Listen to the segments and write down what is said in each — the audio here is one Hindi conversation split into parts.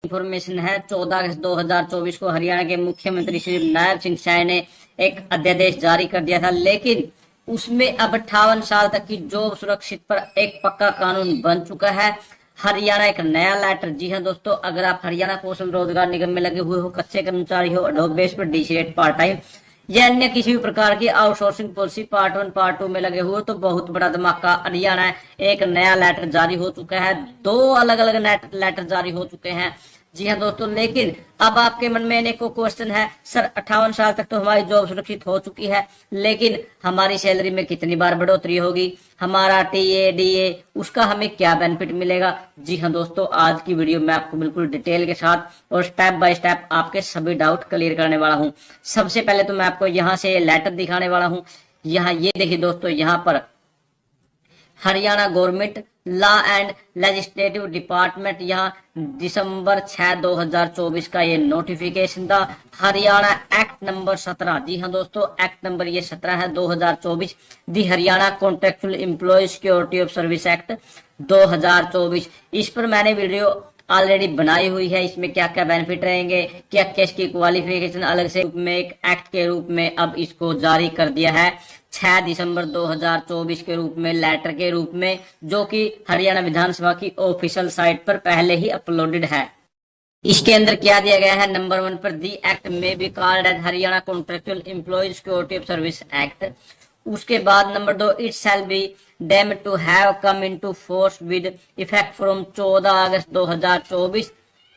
इंफॉर्मेशन है 14 अगस्त 2024 को हरियाणा के मुख्यमंत्री श्री नायब सिंह साय ने एक अध्यादेश जारी कर दिया था, लेकिन उसमें अब 58 साल तक की जॉब सुरक्षित पर एक पक्का कानून बन चुका है। हरियाणा एक नया लेटर। जी हाँ दोस्तों, अगर आप हरियाणा कौशल रोजगार निगम में लगे हुए हो, कच्चे कर्मचारी हो, अडोब बेस पर, डीसी रेट, पार्ट टाइम या अन्य किसी भी प्रकार की आउटसोर्सिंग पॉलिसी पार्ट 1 पार्ट 2 में लगे हुए, तो बहुत बड़ा धमाका। हरियाणा एक नया लेटर जारी हो चुका है। 2 अलग अलग लेटर जारी हो चुके हैं। जी हाँ दोस्तों, लेकिन अब आपके मन में एक क्वेश्चन है, सर 58 साल तक तो हमारी जॉब सुरक्षित हो चुकी है, लेकिन हमारी सैलरी में कितनी बार बढ़ोतरी होगी, हमारा टीए डीए उसका हमें क्या बेनिफिट मिलेगा। जी हाँ दोस्तों, आज की वीडियो में आपको बिल्कुल डिटेल के साथ और स्टेप बाय स्टेप आपके सभी डाउट क्लियर करने वाला हूँ। सबसे पहले तो मैं आपको यहाँ से लेटर दिखाने वाला हूँ। यहाँ ये देखिए दोस्तों, यहाँ पर Haryana government law and legislative department, यहाँ दिसंबर 6 2024 का ये नोटिफिकेशन था। हरियाणा एक्ट नंबर 17, जी हाँ दोस्तों, एक्ट नंबर ये 17 है 2024, the Haryana contractual employee security of service act 2024। इस पर मैंने वीडियो ऑलरेडी बनाई हुई है। इसमें क्या क्या बेनिफिट रहेंगे, क्या क्या इसकी क्वालिफिकेशन अलग से में एक एक्ट के रूप में अब इसको जारी कर दिया है 6 दिसंबर 2024 के रूप में, लेटर के रूप में, जो कि हरियाणा विधानसभा की ऑफिशियल साइट पर पहले ही अपलोडेड है। इसके अंदर क्या दिया गया है, नंबर 1 पर the act may be called as Haryana contractual employee security of service act. उसके बाद number 2, it shall be deemed to have come into force with effect from 14 August 2024।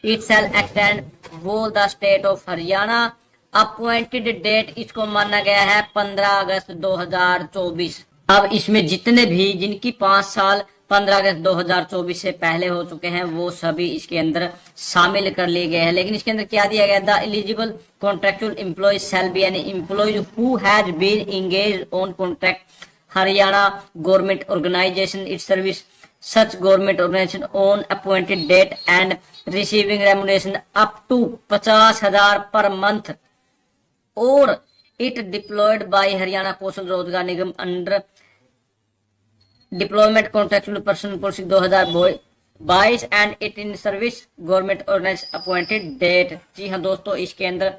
It shall extend to the state of Haryana. Appointed date इसको माना गया है 15 अगस्त 2024। अब इसमें जितने भी जिनकी 5 साल 15 अगस्त 2024 से पहले हो चुके हैं, वो सभी इसके अंदर शामिल कर लिए गए हैं। लेकिन इसके अंदर क्या दिया गया, the eligible contractual employee shall be an employee who has been engaged on contract Haryana government organisation it service such government organisation on appointed date and receiving remuneration up to 50,000 per month और it deployed by Haryana Kaushal Rozgar Nigam under deployment contractual person policy 2022 and it in service government organise appointed date. जी हाँ दोस्तों, इसके अंदर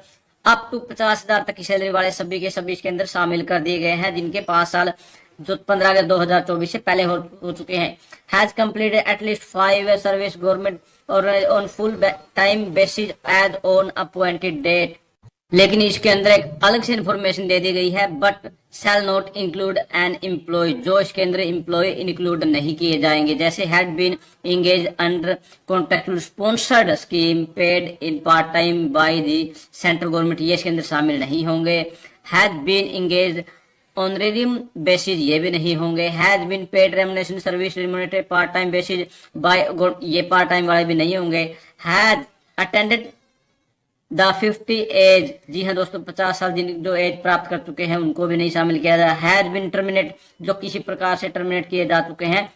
अप टू 50,000 तक की सैलरी वाले सभी के सभी इसके अंदर शामिल कर दिए गए हैं, जिनके 5 साल जो 15 अगस्त 2024 से पहले हो चुके हैं। Has completed at least 5 year service government organise on full time basis as on appointed date. लेकिन इसके अंदर एक अलग से इंफॉर्मेशन दे दी गई है, but shall not include an employee, जो इसके अंदर एम्प्लॉय इंक्लूड नहीं किए जाएंगे, जैसे had been engage under contractual sponsored scheme paid in part time by the central government, ये इसके अंदर शामिल नहीं होंगे। Had been engage honorarium basis, ये भी नहीं होंगे। Has been paid remuneration service remunerated part time basis by, ये पार्ट टाइम वाले भी नहीं होंगे। हैज अटेंडेड द 50 एज, जी हाँ दोस्तों, 50 साल जिन जो एज प्राप्त कर चुके हैं उनको भी नहीं शामिल किया जाए। हैज बिन टर्मिनेट, जो किसी प्रकार से टर्मिनेट किए जा चुके हैं,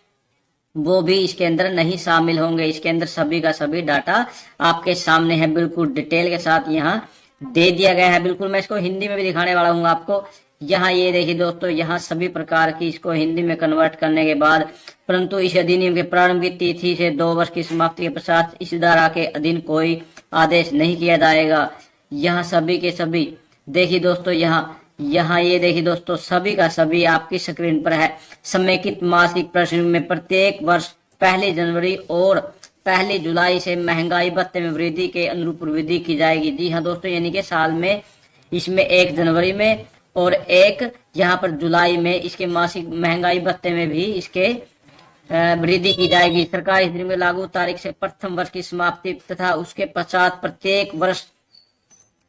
वो भी इसके अंदर नहीं शामिल होंगे। इसके अंदर सभी का सभी डाटा आपके सामने है, बिल्कुल डिटेल के साथ यहाँ दे दिया गया है। बिल्कुल मैं इसको हिंदी में भी दिखाने वाला हूँ आपको। यहाँ ये देखिए दोस्तों, यहाँ सभी प्रकार की इसको हिंदी में कन्वर्ट करने के बाद, परंतु इस अधिनियम के प्रारंभ की तिथि से 2 वर्ष की समाप्ति के पश्चात इस धारा के अधीन कोई आदेश नहीं किया जाएगा। यहाँ सभी के सभी देखिए दोस्तों, यहाँ ये देखिए दोस्तों, सभी का सभी आपकी स्क्रीन पर है। समेकित मासिक प्रश्न में प्रत्येक वर्ष 1 जनवरी और 1 जुलाई से महंगाई भत्ते में वृद्धि के अनुरूप वृद्धि की जाएगी। जी हाँ दोस्तों, यानी कि साल में इसमें 1 जनवरी में और 1 यहाँ पर जुलाई में इसके मासिक महंगाई भत्ते में भी इसके वृद्धि की जाएगी। सरकार इस दिन में लागू तारीख से प्रथम वर्ष की समाप्ति तथा उसके पश्चात प्रत्येक वर्ष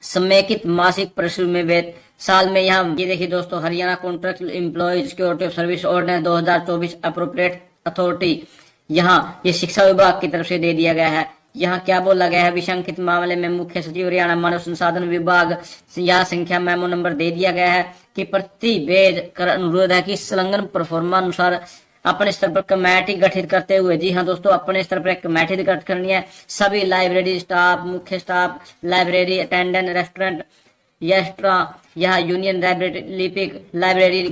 समेकित मासिक परिश्रम में वेतन साल में, यहाँ ये देखिए दोस्तों, Haryana contractual employ security of service ordinance 2024 appropriate authority, यहाँ ये शिक्षा विभाग की तरफ से दे दिया गया है। यहाँ क्या बोला गया है, विशंकित मामले में मुख्य सचिव हरियाणा मानव संसाधन विभाग यह संख्या मेमो नंबर दे दिया गया है कि प्रतिवेद कर अनुरोध है कि संलग्न परफॉर्मा अनुसार अपने स्तर पर कमेटी गठित करते हुए, जी हाँ दोस्तों, अपने स्तर पर एक कमेटी गठित करनी है। सभी लाइब्रेरी स्टाफ, मुख्य स्टाफ, लाइब्रेरी अटेंडेंट, रेस्टोरेंट, रेस्ट्रा, यहाँ यूनियन लाइब्रेरी, लिपिक, लाइब्रेरी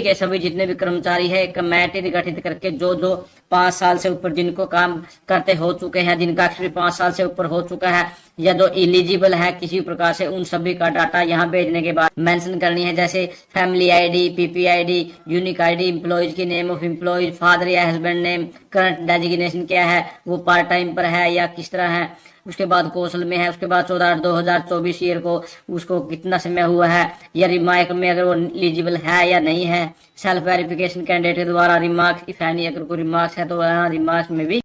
के सभी जितने भी कर्मचारी है कमेटी गठित करके जो 5 साल से ऊपर जिनको काम करते हो चुके हैं, जिनका एक्सपीरियंस 5 साल से ऊपर हो चुका है, या जो एलिजिबल है किसी प्रकार से, उन सभी का डाटा यहाँ भेजने के बाद मेंशन करनी है। जैसे family ID, PP ID, unique ID, employees की नेम ऑफ एम्प्लॉयज, फादर या हस्बैंड नेम, करंट डेजिग्नेशन क्या है, वो पार्ट टाइम पर है या किस तरह है, उसके बाद कौशल में है, उसके बाद 14/8/2024 ईयर को उसको कितना समय हुआ है, या रिमार्क में अगर वो एलिजिबल है या नहीं है, सेल्फ वेरिफिकेशन कैंडिडेट के द्वारा रिमार्क्स इफ एनी, अगर कोई रिमार्क्स है तो रिमार्क्स में भी